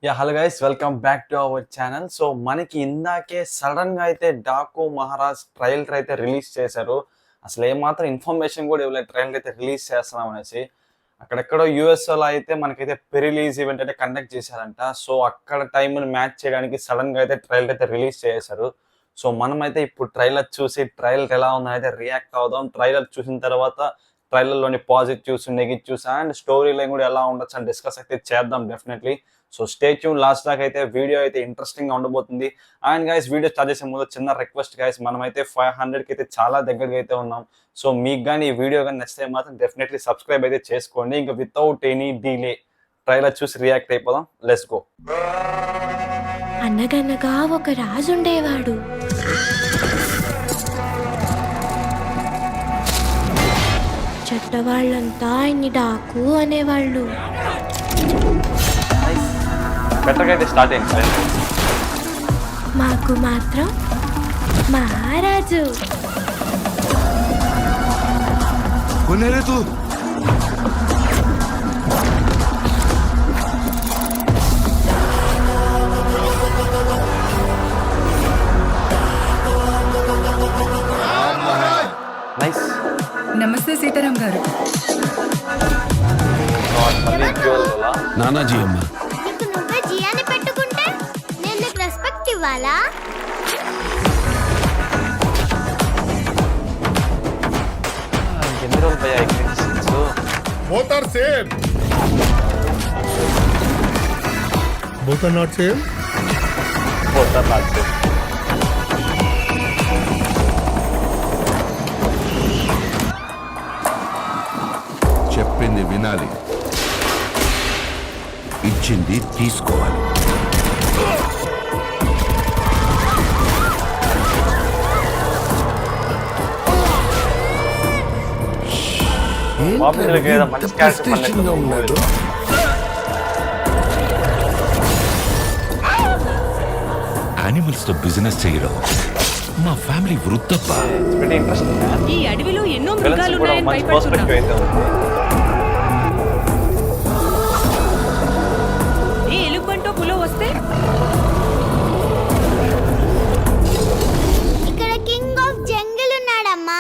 Hello guys, welcome back to our channel. So మనకి ఇందాకే sudden గా అయితే డాకు మహారాజ్ ట్రైలర్ అయితే రిలీజ్ చేశారు. అసలు ఏమాత్రం ఇన్ఫర్మేషన్ కూడా ఇవ్వలేదు ట్రైలర్ అయితే రిలీజ్ చేస్తున్నాం అనేసి. అక్కడెక్కడో యూఎస్ఓలో అయితే మనకైతే ప్రీ రిలీజ్ ఈవెంట్ అయితే కండక్ట్ చేశారంట. సో అక్కడ టైంని మ్యాచ్ చేయడానికి సడన్ గా అయితే ట్రైలర్ అయితే రిలీజ్ చేశారు. సో మనమైతే ఇప్పుడు ట్రైలర్ చూసి ట్రైలర్ ఎలా ఉందని అయితే రియాక్ట్ అవుదాం. ట్రైలర్ చూసిన తర్వాత ట్రైలర్లోని positives, negatives and story line కూడా ఎలా ఉండొచ్చు అని డిస్కస్ అయితే చేద్దాం definitely. So stay tune, last దాకా అయితే వీడియో అయితే ఇంట్రెస్టింగ్ గా ఉండబోతుంది. అండ్ గైస్, వీడియో స్టార్ట్ చేసే ముందు చిన్న రిక్వెస్ట్ గైస్, మనమైతే 500కి అయితే చాలా దగ్గరగా అయితే ఉన్నాం. సో మీకు కానీ ఈ వీడియో కానీ నచ్చితే మాత్రం డెఫినెట్లీ సబ్స్క్రైబ్ అయితే చేసుకోండి. ఇంకా వితౌట్ ఎనీ డీలే ట్రైలర్ చూసి రియాక్ట్ అయిపోదాం. Let's go. అనగనగా ఒక రాజుండేవాడు. చెడ్డవాళ్ళంతా ఆయన్ని డాకు అనేవాళ్ళు. బెటర్గా అయితే స్టార్ట్ అయింది ట్రైలర్. మాకు మాత్రం మహారాజు. నైస్. నమస్తే సీతారాం గారు. నానాజీ అమ్మ, నీకు నువ్వే జియాని పెట్టుకుంటే నేను నీకు రెస్పెక్ట్ ఇవ్వాలా? ఎన్ని రోజులు పోయా experience? Both are same. Both are not same. పోతారు లాస్ట్. చెప్పింది వినాలి, ఇచ్చింది తీసుకోవాలి. మామూలుగా ఏదో మంచి క్యారెక్టర్ ప్రెస్టేషన్గా ఉన్నాడు. యానిమల్స్ తో బిజినెస్ చేయడం మా ఫ్యామిలీ వృత్తప్ప. Very interesting. ఈ అడవిలో ఎన్నో విలన్స్ మృగాలు కూడా ఉన్నాయని మంచి భయపడుతున్నా. పర్స్పెక్టివ్ అయితే ఉంది. ఏ ఎలుగుబంటో పులో వస్తే ఇక్కడ కింగ్ ఆఫ్ జంగిల్ ఉన్నాడమ్మా.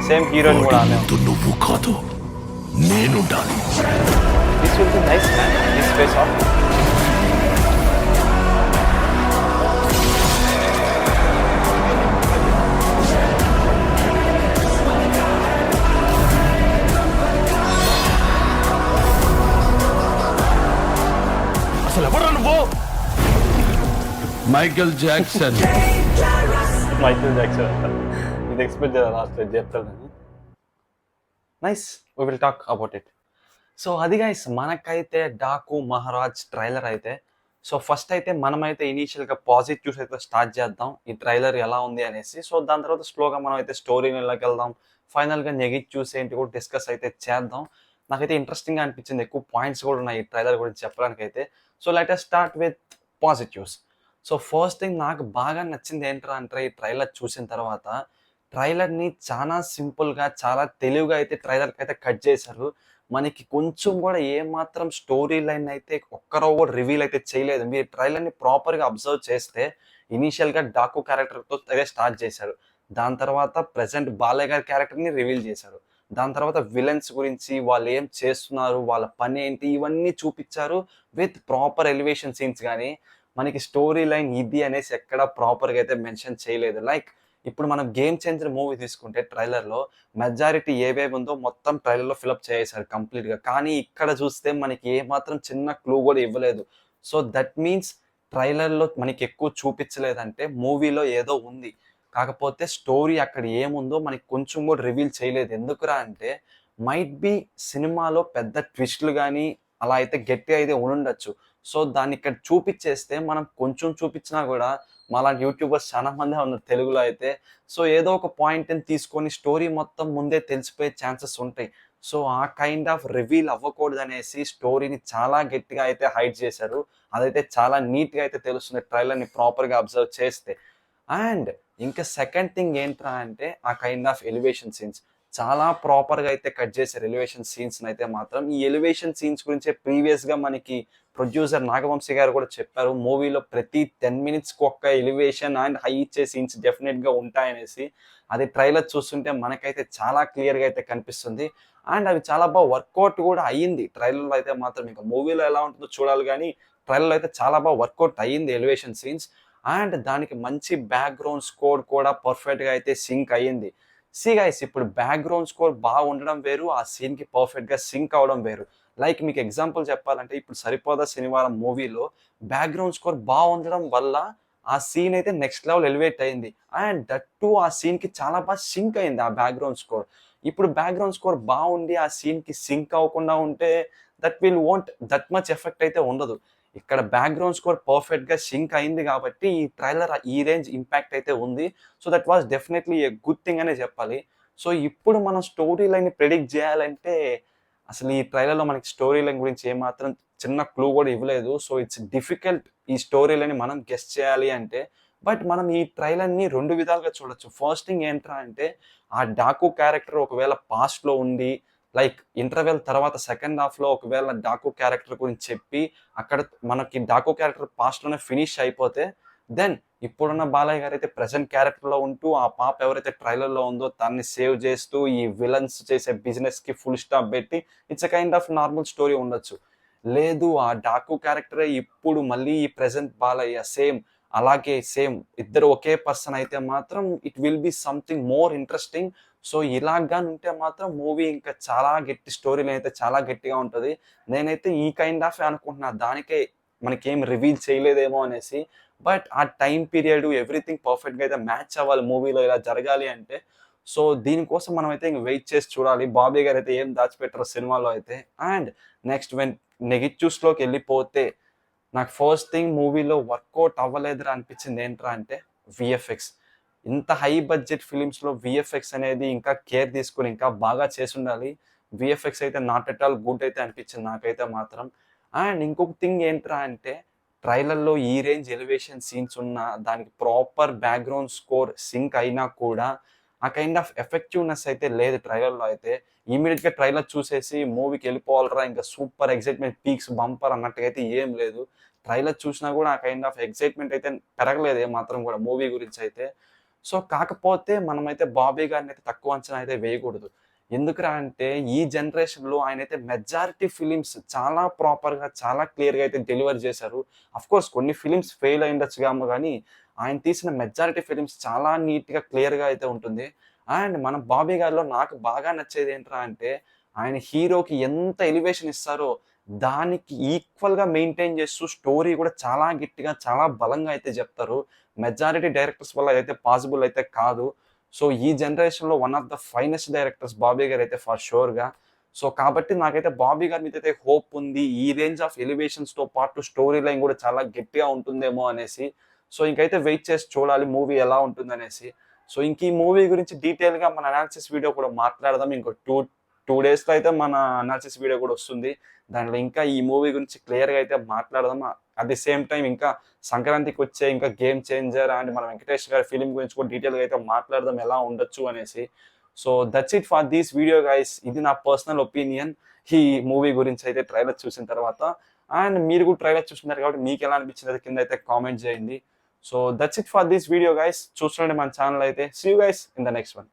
సేమ్ హీరోయిన్ కూడా ఆమె. ముందు నువ్వు కాదు, నేనుండాలి. This will be nice man. This face off అసలు ఎవరు నువ్వు? Michael Jackson. మైకేల్ జాక్సన్ అంటారు. ఇది ఎక్స్పెక్ట్ చేయాలి లాస్ట్ చెప్తాడు. Nice, we will talk about it. So అది గైస్, మనకైతే డాకు మహారాజ్ ట్రైలర్ అయితే. సో ఫస్ట్ అయితే మనమైతే ఇనీషియల్గా పాజిటివ్స్ అయితే స్టార్ట్ చేద్దాం, ఈ ట్రైలర్ ఎలా ఉంది అనేసి. సో దాని తర్వాత స్లోగా మనం అయితే స్టోరీలోకి వెళ్దాం. ఫైనల్గా నెగిటివ్స్ ఏంటి కూడా డిస్కస్ అయితే చేద్దాం. నాకైతే ఇంట్రెస్టింగ్గా అనిపించింది, ఎక్కువ పాయింట్స్ కూడా ఉన్నాయి ఈ ట్రైలర్ గురించి చెప్పడానికైతే. So let us start with positives. So first thing నాకు బాగా నచ్చింది ఏంట్రా అంటే, ఈ ట్రైలర్ చూసిన తర్వాత ట్రైలర్ని చాలా సింపుల్గా, చాలా తెలివిగా అయితే ట్రైలర్కి అయితే కట్ చేశారు. మనకి కొంచెం కూడా ఏమాత్రం స్టోరీ లైన్ అయితే ఒక్కరో కూడా రివీల్ అయితే చేయలేదు. మీరు ట్రైలర్ని ప్రాపర్గా అబ్జర్వ్ చేస్తే ఇనీషియల్గా డాకు క్యారెక్టర్తో అదే స్టార్ట్ చేశారు. దాని తర్వాత ప్రజెంట్ బాలయ్య గారి క్యారెక్టర్ని రివీల్ చేశారు. దాని తర్వాత విలన్స్ గురించి, వాళ్ళు ఏం చేస్తున్నారు, వాళ్ళ పని ఏంటి, ఇవన్నీ చూపించారు విత్ ప్రాపర్ ఎలివేషన్ సీన్స్. కానీ మనకి స్టోరీ లైన్ ఇది అనేసి ఎక్కడ ప్రాపర్గా అయితే మెన్షన్ చేయలేదు. లైక్ ఇప్పుడు మనం గేమ్ చేంజర్ మూవీ తీసుకుంటే ట్రైలర్లో మెజారిటీ ఏవేవి ఉందో మొత్తం ట్రైలర్లో ఫిలప్ చేసేసారు కంప్లీట్గా. కానీ ఇక్కడ చూస్తే మనకి ఏ మాత్రం చిన్న క్లూ కూడా ఇవ్వలేదు. సో దట్ మీన్స్ ట్రైలర్లో మనకి ఎక్కువ చూపించలేదంటే మూవీలో ఏదో ఉంది. కాకపోతే స్టోరీ అక్కడ ఏముందో మనకి కొంచెం కూడా రివీల్ చేయలేదు. ఎందుకురా అంటే మైట్ బి సినిమాలో పెద్ద ట్విస్ట్లు కానీ అలా అయితే గట్టిగా అయితే ఉండొచ్చు. సో దాన్ని ఇక్కడ చూపించేస్తే మనం కొంచెం చూపించినా కూడా మాలాంటి యూట్యూబర్స్ చాలా మంది ఉన్నారు తెలుగులో అయితే. సో ఏదో ఒక పాయింట్ని తీసుకొని స్టోరీ మొత్తం ముందే తెలిసిపోయే ఛాన్సెస్ ఉంటాయి. సో ఆ కైండ్ ఆఫ్ రివీల్ అవ్వకూడదు అనేసి స్టోరీని చాలా గట్టిగా అయితే హైడ్ చేశారు. అదైతే చాలా నీట్గా అయితే తెలుస్తుంది ట్రైలర్ని ప్రాపర్గా అబ్జర్వ్ చేస్తే. అండ్ ఇంకా సెకండ్ థింగ్ ఏంట్రా అంటే ఆ కైండ్ ఆఫ్ ఎలివేషన్ సీన్స్ చాలా ప్రాపర్గా అయితే కట్ చేశారు. ఎలివేషన్ సీన్స్ అయితే మాత్రం ఈ ఎలివేషన్ సీన్స్ గురించే ప్రీవియస్గా మనకి ప్రొడ్యూసర్ నాగవంశీ గారు కూడా చెప్పారు, మూవీలో ప్రతి 10 minutesకి ఒక్క ఎలివేషన్ అండ్ హై ఇచ్చే సీన్స్ డెఫినెట్గా ఉంటాయనేసి. అది ట్రైలర్ చూస్తుంటే మనకైతే చాలా క్లియర్గా అయితే కనిపిస్తుంది. అండ్ అవి చాలా బాగా వర్కౌట్ కూడా అయ్యింది ట్రైలర్లో అయితే మాత్రం. ఇంకా మూవీలో ఎలా ఉంటుందో చూడాలి కానీ ట్రైలర్లో అయితే చాలా బాగా వర్కౌట్ అయ్యింది ఎలివేషన్ సీన్స్. అండ్ దానికి మంచి బ్యాక్గ్రౌండ్ స్కోర్ కూడా పర్ఫెక్ట్గా అయితే సింక్ అయ్యింది. గైస్, ఇప్పుడు బ్యాక్గ్రౌండ్ స్కోర్ బాగా ఉండడం వేరు, ఆ సీన్కి పర్ఫెక్ట్గా సింక్ అవడం వేరు. లైక్ మీకు ఎగ్జాంపుల్ చెప్పాలంటే ఇప్పుడు సరిపోదా శనివారం మూవీలో బ్యాక్గ్రౌండ్ స్కోర్ బాగా ఉండడం వల్ల ఆ సీన్ అయితే నెక్స్ట్ లెవెల్ ఎలివేట్ అయింది. అండ్ దట్ టు ఆ సీన్కి చాలా బాగా సింక్ అయింది ఆ బ్యాక్గ్రౌండ్ స్కోర్. ఇప్పుడు బ్యాక్గ్రౌండ్ స్కోర్ బాగుండి ఆ సీన్కి సింక్ అవ్వకుండా ఉంటే that will won't that much effect అయితే ఉండదు. ఇక్కడ బ్యాక్గ్రౌండ్ స్కోర్ పర్ఫెక్ట్గా సింక్ అయింది కాబట్టి ఈ ట్రైలర్ ఈ రేంజ్ ఇంపాక్ట్ అయితే ఉంది. So that was definitely a good thing అనే చెప్పాలి. సో ఇప్పుడు మనం స్టోరీ లైన్ ప్రెడిక్ట్ చేయాలంటే అసలు ఈ ట్రైలర్లో మనకి స్టోరీ లైన్ గురించి ఏమాత్రం చిన్న క్లూ కూడా ఇవ్వలేదు. సో ఇట్స్ డిఫికల్ట్ ఈ స్టోరీ లైన్ మనం గెస్ చేయాలి అంటే. బట్ మనం ఈ ట్రైలర్ని 2 విధాలుగా చూడొచ్చు. ఫస్ట్ థింగ్ ఏంట్రా అంటే ఆ డాకు క్యారెక్టర్ ఒకవేళ పాస్ట్లో ఉండి లైక్ ఇంటర్వెల్ తర్వాత సెకండ్ హాఫ్లో ఒకవేళ డాకు క్యారెక్టర్ గురించి చెప్పి అక్కడ మనకి డాకు క్యారెక్టర్ పాస్ట్లోనే ఫినిష్ అయిపోతే దెన్ ఇప్పుడున్న బాలయ్య గారు అయితే ప్రెసెంట్ క్యారెక్టర్లో ఉంటూ ఆ పాప ఎవరైతే ట్రైలర్లో ఉందో తన్ని సేవ్ చేస్తూ ఈ విలన్స్ చేసే బిజినెస్కి ఫుల్ స్టాప్ పెట్టి it's a kind of normal story ఉండొచ్చు. లేదు ఆ డాకు క్యారెక్టరే ఇప్పుడు మళ్ళీ ఈ ప్రెసెంట్ బాలయ్య సేమ్ అలాగే సేమ్ ఇద్దరు ఒకే పర్సన్ అయితే మాత్రం it will be something more interesting. So ఇలాగా ఉంటే మాత్రం మూవీ ఇంకా చాలా గట్టి స్టోరీలు అయితే చాలా గట్టిగా ఉంటుంది. నేనైతే ఈ కైండ్ ఆఫ్ అనుకుంటున్నా, దానికే మనకేం రివీల్ చేయలేదేమో అనేసి. బట్ ఆ టైం పీరియడ్ ఎవ్రీథింగ్ పర్ఫెక్ట్గా అయితే మ్యాచ్ అవ్వాలి మూవీలో ఇలా జరగాలి అంటే. సో దీనికోసం మనం అయితే ఇంక వెయిట్ చేసి చూడాలి బాబీ గారు అయితే ఏం దాచిపెట్టారో సినిమాలో అయితే. అండ్ నెక్స్ట్ వెన్ నెగిటివ్స్లోకి వెళ్ళిపోతే నాకు ఫస్ట్ థింగ్ మూవీలో వర్కౌట్ అవ్వలేదురా అనిపించింది ఏంట్రా అంటే విఎఫ్ఎక్స్. ఇంత హై బడ్జెట్ ఫిలిమ్స్లో విఎఫ్ఎక్స్ అనేది ఇంకా కేర్ తీసుకుని ఇంకా బాగా చేసి ఉండాలి. విఎఫ్ఎక్స్ అయితే నాట్ ఎట్ ఆల్ గుడ్ అయితే అనిపించింది నాకైతే మాత్రం. అండ్ ఇంకొక థింగ్ ఏంట్రా అంటే ట్రైలర్లో ఈ రేంజ్ ఎలివేషన్ సీన్స్ ఉన్న దానికి ప్రాపర్ బ్యాక్గ్రౌండ్ స్కోర్ సింక్ అయినా కూడా ఆ కైండ్ ఆఫ్ ఎఫెక్టివ్నెస్ అయితే లేదు ట్రైలర్లో అయితే. ఇమీడియట్గా ట్రైలర్ చూసేసి మూవీకి వెళ్ళిపోవాలరా ఇంకా సూపర్ ఎగ్జైట్మెంట్ పీక్స్ బంపర్ అన్నట్టుగా అయితే ఏం లేదు. ట్రైలర్ చూసినా కూడా ఆ కైండ్ ఆఫ్ ఎగ్జైట్మెంట్ అయితే పెరగలేదు ఏమాత్రం కూడా మూవీ గురించి అయితే. సో కాకపోతే మనమైతే బాబీ గారిని అయితే తక్కువ అంచనా అయితే వేయకూడదు. ఎందుకురా అంటే ఈ జనరేషన్లో ఆయన అయితే మెజారిటీ ఫిలిమ్స్ చాలా ప్రాపర్గా చాలా క్లియర్గా అయితే డెలివర్ చేశారు. అఫ్కోర్స్ కొన్ని ఫిలిమ్స్ ఫెయిల్ అయ్యిండొచ్చు కానీ ఆయన తీసిన మెజారిటీ ఫిలిమ్స్ చాలా నీట్గా క్లియర్గా అయితే ఉంటుంది. అండ్ మన బాబీ గారిలో నాకు బాగా నచ్చేది ఏంట్రా అంటే ఆయన హీరోకి ఎంత ఎలివేషన్ ఇస్తారో దానికి ఈక్వల్గా మెయింటైన్ చేస్తూ స్టోరీ కూడా చాలా గట్టిగా చాలా బలంగా అయితే చెప్తారు. మెజారిటీ డైరెక్టర్స్ వల్ల అయితే పాసిబుల్ అయితే కాదు. సో ఈ జనరేషన్లో one of the finest directors Bobby గారు అయితే ఫర్ షూర్గా. సో కాబట్టి నాకైతే బాబీ గారి మీద అయితే హోప్ ఉంది, ఈ రేంజ్ ఆఫ్ ఎలివేషన్స్తో పాటు స్టోరీ లైన్ కూడా చాలా గట్టిగా ఉంటుందేమో అనేసి. సో ఇంకైతే వెయిట్ చేసి చూడాలి మూవీ ఎలా ఉంటుందనేసి. సో ఇంక ఈ మూవీ గురించి డీటెయిల్గా మన అనాలిసిస్ వీడియో కూడా మాట్లాడదాం. ఇంకో టూ డేస్లో అయితే మన అనాలిసిస్ వీడియో కూడా వస్తుంది. దాంట్లో ఇంకా ఈ మూవీ గురించి క్లియర్గా అయితే మాట్లాడదాం. అట్ ది సేమ్ టైం ఇంకా సంక్రాంతికి వచ్చే ఇంకా గేమ్ చేంజర్ అండ్ మన వెంకటేష్ గారి ఫిలిం గురించి కూడా డీటెయిల్గా అయితే మాట్లాడదాం ఎలా ఉండొచ్చు అనేసి. So that's it for this video guys. ఇది నా పర్సనల్ ఒపీనియన్ ఈ మూవీ గురించి అయితే ట్రైలర్ చూసిన తర్వాత. అండ్ మీరు కూడా ట్రైలర్ చూస్తున్నారు కాబట్టి మీకు ఎలా అనిపించింది కింద అయితే కామెంట్ చేయండి. So that's it for this video guys. చూస్తుండే మన ఛానల్ అయితే. See you guys in the next one.